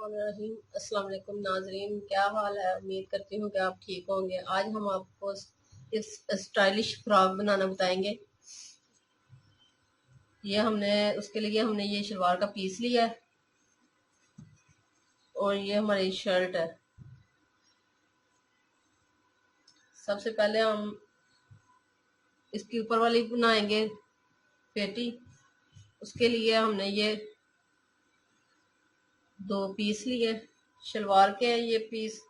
बिस्मिल्लाहिर्रहमानिर्रहीम। अस्सलाम वालेकुम नाजरीन, क्या हाल है? उम्मीद करती हूँ कि आप ठीक होंगे। आज हम आपको इस स्टाइलिश फ्रॉक बनाना बताएंगे। उसके लिए हमने ये शलवार का पीस लिया है और ये हमारी शर्ट है। सबसे पहले हम इसके ऊपर वाली बनाएंगे पेटी। उसके लिए हमने ये दो पीस लिए, शलवार के हैं ये पीस।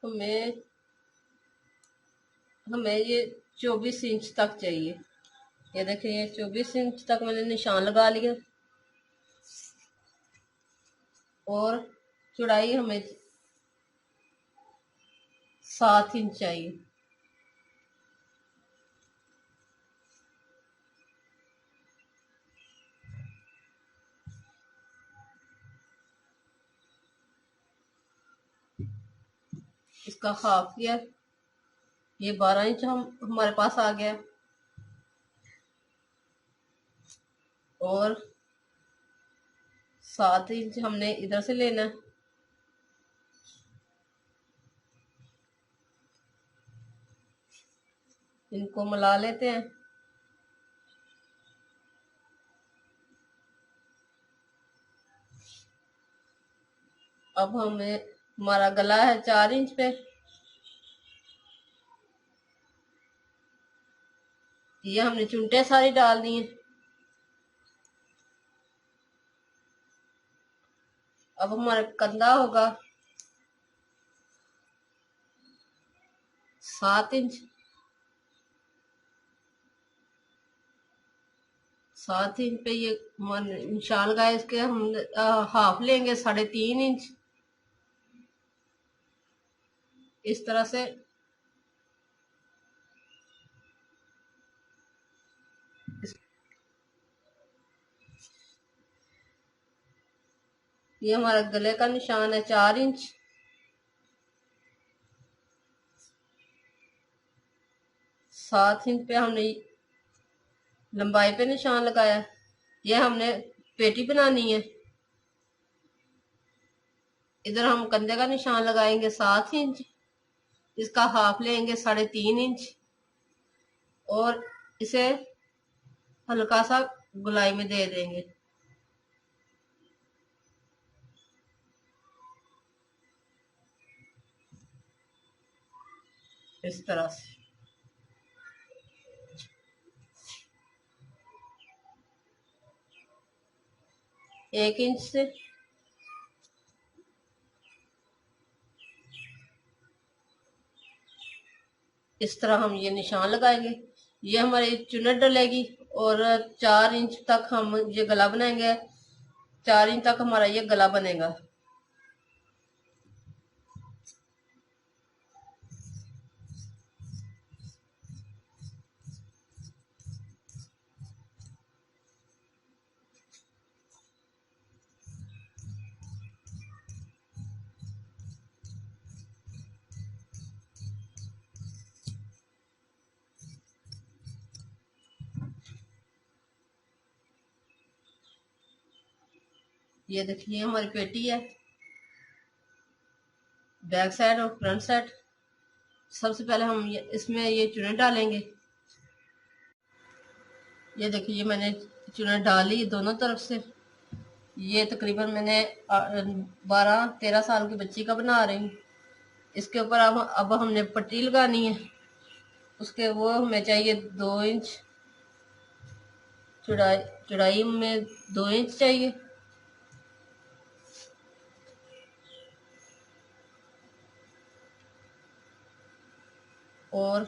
हमें हमें ये 24 इंच तक चाहिए। ये देखिए, ये 24 इंच तक मैंने निशान लगा लिया और चौड़ाई हमें 7 इंच चाहिए। इसका हाफ किया, ये 12 इंच हमारे पास आ गया और 7 इंच हमने इधर से लेना है। इनको मिला लेते हैं। अब हमारा गला है 4 इंच पे। ये हमने चुनटे सारी डाल दी हैं। अब हमारा कंधा होगा 7 इंच। 7 इंच पे ये निशान लगाए, इसके हम हाफ लेंगे 3.5 इंच। इस तरह से ये हमारा गले का निशान है 4 इंच। 7 इंच पे हमने लंबाई पे निशान लगाया। ये हमने पेटी बनानी है। इधर हम कंधे का निशान लगाएंगे 7 इंच। इसका हाफ लेंगे 3.5 इंच और इसे हल्का सा गुलाई में दे देंगे। इस तरह से 1 इंच से इस तरह हम ये निशान लगाएंगे। ये हमारी चुन्नट डलेगी और 4 इंच तक हम ये गला बनाएंगे। 4 इंच तक हमारा ये गला बनेगा। ये देखिए हमारी पेटी है, बैक साइड और फ्रंट साइड। सबसे पहले हम इसमें ये चुन्नट डालेंगे। ये देखिए, ये मैंने चुन्नट डाली दोनों तरफ से। ये तकरीबन मैंने 12-13 साल की बच्ची का बना रही हूँ। इसके ऊपर अब हमने पट्टी लगानी है। उसके वो हमें चाहिए 2 इंच चौड़ाई। चौड़ाई में 2 इंच चाहिए। और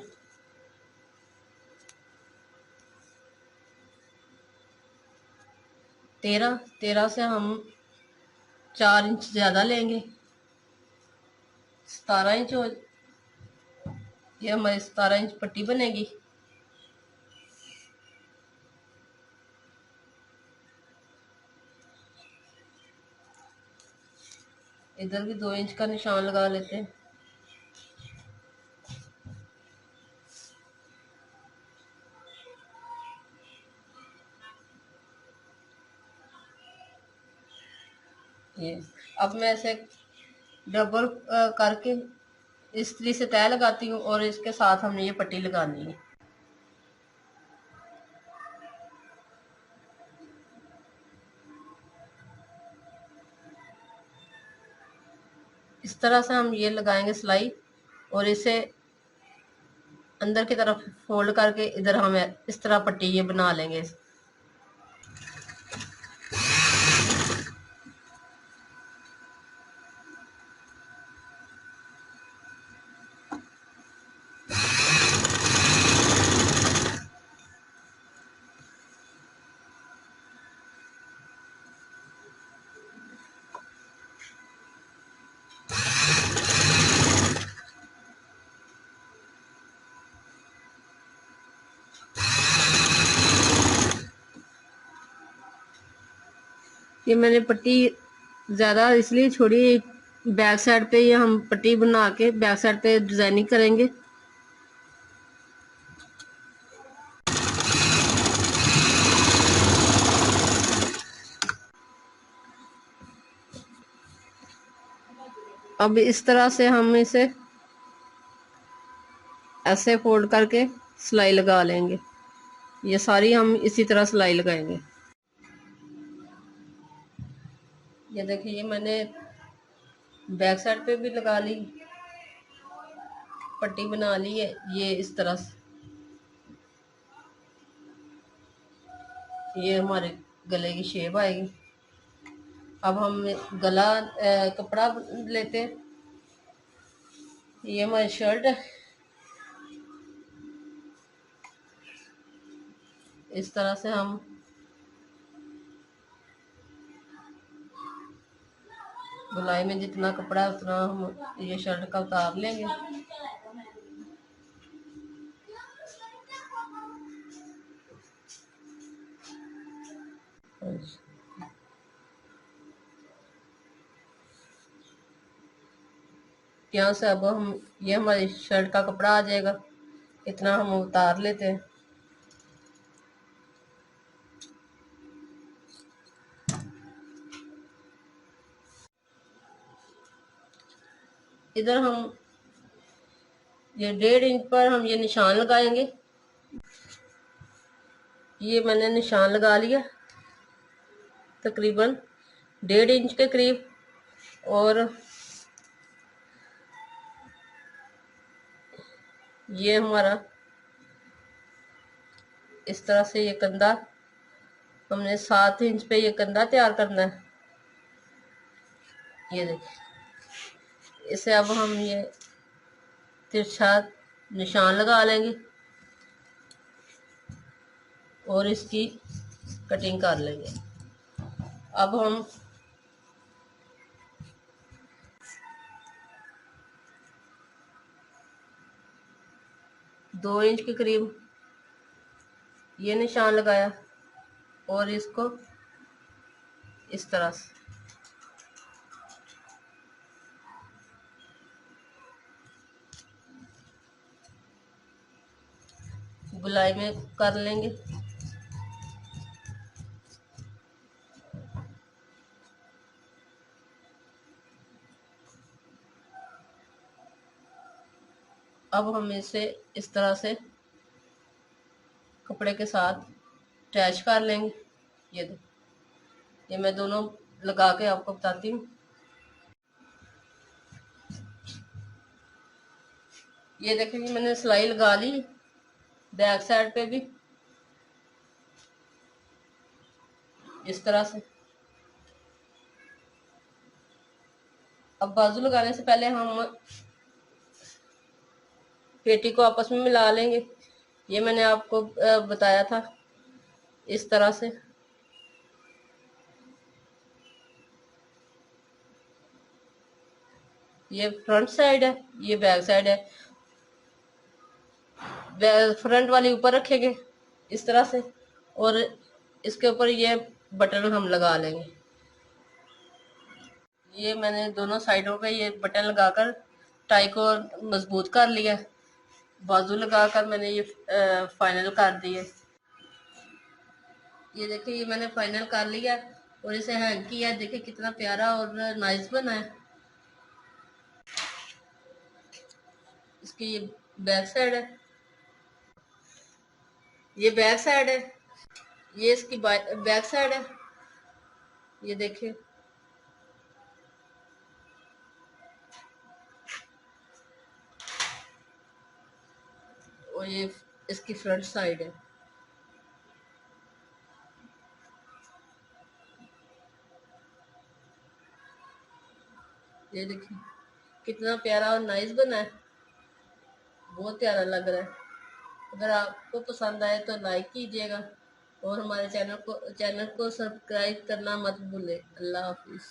13 से हम 4 इंच ज्यादा लेंगे, 17 इंच हो। ये हमारी 17 इंच पट्टी बनेगी। इधर भी 2 इंच का निशान लगा लेते हैं। ये अब मैं ऐसे डबल करके इस्त्री से तय लगाती हूँ और इसके साथ हमने ये पट्टी लगानी है। इस तरह से हम ये लगाएंगे सिलाई और इसे अंदर की तरफ फोल्ड करके इधर हम इस तरह पट्टी ये बना लेंगे। ये मैंने पट्टी ज़्यादा इसलिए छोड़ी, बैक साइड पे ये हम पट्टी बना के बैक साइड पे डिजाइनिंग करेंगे। अब इस तरह से हम इसे ऐसे फोल्ड करके सिलाई लगा लेंगे। ये सारी हम इसी तरह सिलाई लगाएंगे। ये देखिए, ये मैंने बैक साइड पे भी लगा ली, पट्टी बना ली है। ये इस तरह से ये हमारे गले की शेप आएगी। अब हम गला कपड़ा लेते हैं। ये हमारी शर्ट है। इस तरह से हम गोलाई में जितना कपड़ा है उतना हम ये शर्ट का उतार लेंगे। यहाँ से अब हम ये हमारी शर्ट का कपड़ा आ जाएगा, इतना हम उतार लेते हैं। इधर हम ये 1.5 इंच पर हम ये निशान लगाएंगे। ये मैंने निशान लगा लिया तकरीबन 1.5 इंच के करीब। और ये हमारा इस तरह से ये कंधा, हमने 7 इंच पे ये कंधा तैयार करना है। ये देखिए, इसे अब हम ये तिरछा निशान लगा लेंगे और इसकी कटिंग कर लेंगे। अब हम दो इंच के करीब ये निशान लगाया और इसको इस तरह से गुलाई में कर लेंगे। अब हम इसे इस तरह से कपड़े के साथ अटैच कर लेंगे। ये मैं दोनों लगा के आपको बताती हूँ। ये देखिए, मैंने सिलाई लगा ली बैक साइड पे भी इस तरह से। अब बाजू लगाने से पहले हम पेटी को आपस में मिला लेंगे। ये मैंने आपको बताया था इस तरह से। ये फ्रंट साइड है, ये बैक साइड है। फ्रंट वाली ऊपर रखेंगे इस तरह से और इसके ऊपर ये बटन हम लगा लेंगे। ये मैंने दोनों साइडों पे ये बटन लगाकर टाई को मजबूत कर लिया। बाजू लगाकर मैंने ये फाइनल कर दिए। ये देखिए ये मैंने फाइनल कर लिया और इसे हैंग किया। देखिए कितना प्यारा और नाइस बना है। इसकी ये बैक साइड है, ये बैक साइड है, ये इसकी बैक साइड है। ये देखिए और ये इसकी फ्रंट साइड है। ये देखिए कितना प्यारा और नाइस बना है, बहुत प्यारा लग रहा है। अगर आपको पसंद आए तो लाइक कीजिएगा और हमारे चैनल को सब्सक्राइब करना मत भूलें। अल्लाह हाफिज़।